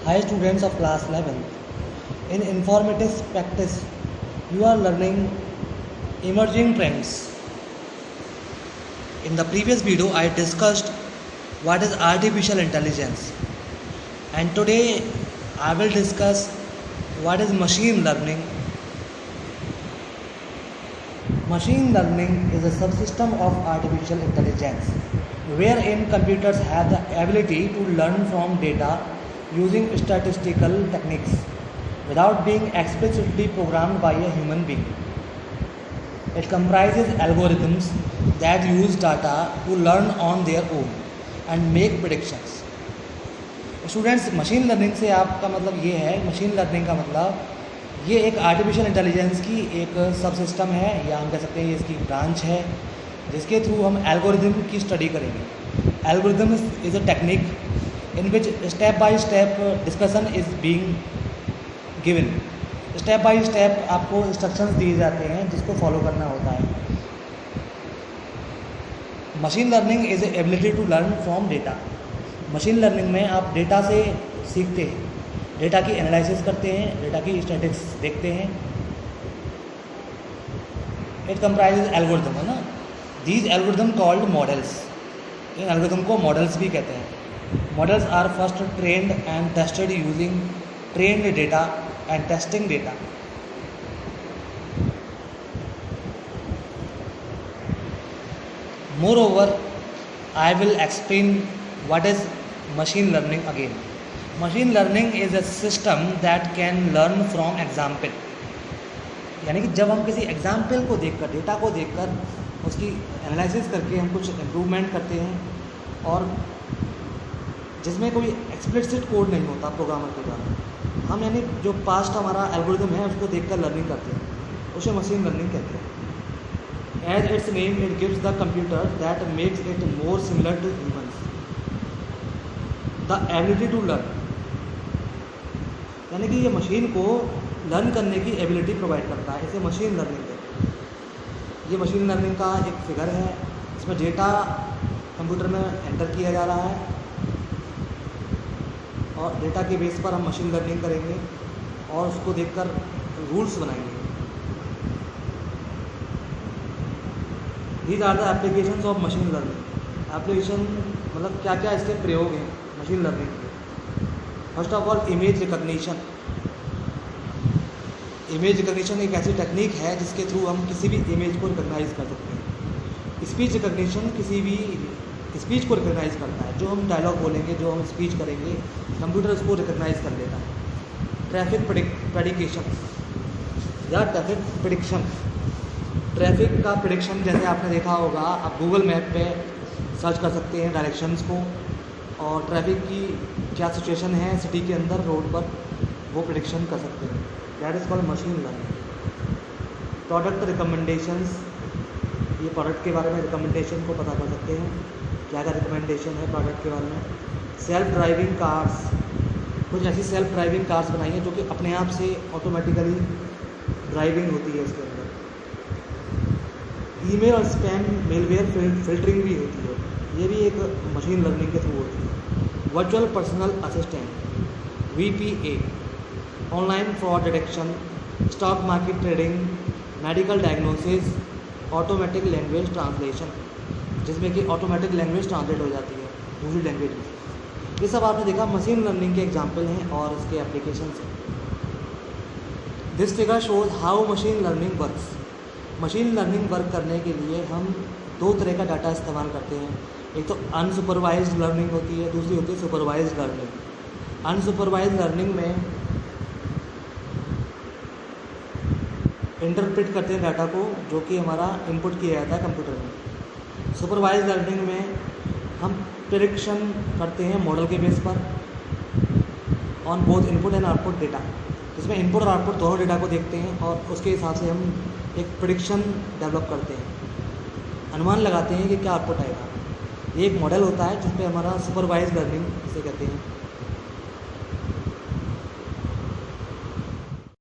Hi students of class 11. In informatics practice, you are learning emerging trends. In the previous video, I discussed what is artificial intelligence, and today I will discuss what is machine learning. Machine learning is a subsystem of artificial intelligence, wherein computers have the ability to learn from data using statistical techniques without being explicitly programmed by a human being. It comprises algorithms that use data to learn on their own and make predictions. Students, machine learning से आपका मतलब ये है, machine learning का मतलब ये एक artificial intelligence की एक सब सिस्टम है, या हम कह सकते हैं ये इसकी ब्रांच है, जिसके थ्रू हम एल्गोरिदम की स्टडी करेंगे. Algorithm is a technique in which step by step discussion is being given. Step by step आपको इंस्ट्रक्शंस दिए जाते हैं जिसको फॉलो करना होता है. Machine learning is ability to learn from data. Machine learning में आप डेटा से सीखते हैं, डेटा की एनालिसिस करते हैं, डेटा की स्टैटिस्टिक्स देखते हैं. इट कंप्राइजेज एल्गोरिदम, है ना. These algorithm called models. In algorithm को मॉडल्स भी कहते हैं. Models are first trained and tested using trained data and testing data. Moreover, I will explain what is machine learning again. Machine learning is a system that can learn from example. यानी कि जब हम किसी example को देखकर, data को देखकर उसकी एनालिसिस करके हम कुछ इम्प्रूवमेंट करते हैं, और जिसमें कोई एक्सप्लिसिट कोड नहीं होता प्रोग्रामर के द्वारा, हम यानी जो पास्ट हमारा एल्गोरिदम है उसको देखकर लर्निंग करते हैं, उसे मशीन लर्निंग कहते हैं. As its name it gives the computer that makes it more similar to humans the ability to learn. यानी कि ये मशीन को लर्न करने की एबिलिटी प्रोवाइड करता है, इसे मशीन लर्निंग कहते हैं. ये मशीन लर्निंग का एक फिगर है, इसमें डेटा कंप्यूटर में एंटर किया जा रहा है और डेटा के बेस पर हम मशीन लर्निंग करेंगे और उसको देखकर रूल्स बनाएंगे. These are the applications of machine learning. Application मतलब क्या क्या इसके प्रयोग हैं मशीन लर्निंग के. First of all, image recognition. Image recognition एक ऐसी टेक्निक है जिसके थ्रू हम किसी भी इमेज को रिकग्नाइज कर सकते हैं. स्पीच रिकग्निशन किसी भी स्पीच को रिकग्नाइज करता है. जो हम डायलॉग बोलेंगे, जो हम स्पीच करेंगे, कंप्यूटर उसको रिकग्नाइज कर लेता है. ट्रैफिक प्रेडिक्शन या ट्रैफिक प्रिडिक्शन. ट्रैफिक का प्रिडिक्शन जैसे आपने देखा होगा, आप गूगल मैप पे सर्च कर सकते हैं डायरेक्शंस को, और ट्रैफिक की क्या सिचुएशन है सिटी के अंदर, रोड पर, वो प्रिडिक्शन कर सकते हैं. That is called machine learning. Product recommendations. ये प्रोडक्ट के बारे में रिकमेंडेशन को पता कर सकते हैं, क्या क्या रिकमेंडेशन है प्रोडक्ट के बारे में. Self driving cars. कुछ ऐसी सेल्फ ड्राइविंग कार्स बनाई हैं जो कि अपने आप से ऑटोमेटिकली ड्राइविंग होती है उसके अंदर. ईमेल और स्पैम मेलवेयर फिल्टरिंग भी होती है, ये भी एक मशीन लर्निंग के थ्रू होती है. Virtual personal assistant VPA. Online fraud detection, stock market trading, medical diagnosis, automatic language translation, जिसमें कि ऑटोमेटिक लैंग्वेज ट्रांसलेट हो जाती है दूसरी लैंग्वेज में. ये सब आपने देखा मशीन लर्निंग के एग्जाम्पल हैं और इसके एप्लीकेशंस हैं. This figure shows how machine learning works. Machine learning work करने के लिए हम दो तरह का डाटा इस्तेमाल करते हैं. एक तो अनसुपरवाइज्ड लर्निंग होती है, दूसरी होती है सुपरवाइज्ड लर्निंग. अनसुपरवाइज्ड लर्निंग में इंटरप्रेट करते हैं डाटा को, जो कि हमारा इनपुट किया जाता है कंप्यूटर में. सुपरवाइज्ड लर्निंग में हम प्रेडिक्शन करते हैं मॉडल के बेस पर on both input and output data, जिसमें इनपुट और आउटपुट दोनों डेटा को देखते हैं और उसके हिसाब से हम एक प्रेडिक्शन डेवलप करते हैं, अनुमान लगाते हैं कि क्या आउटपुट आएगा. ये एक मॉडल होता है जिसमें हमारा सुपरवाइज्ड लर्निंग इसे कहते हैं.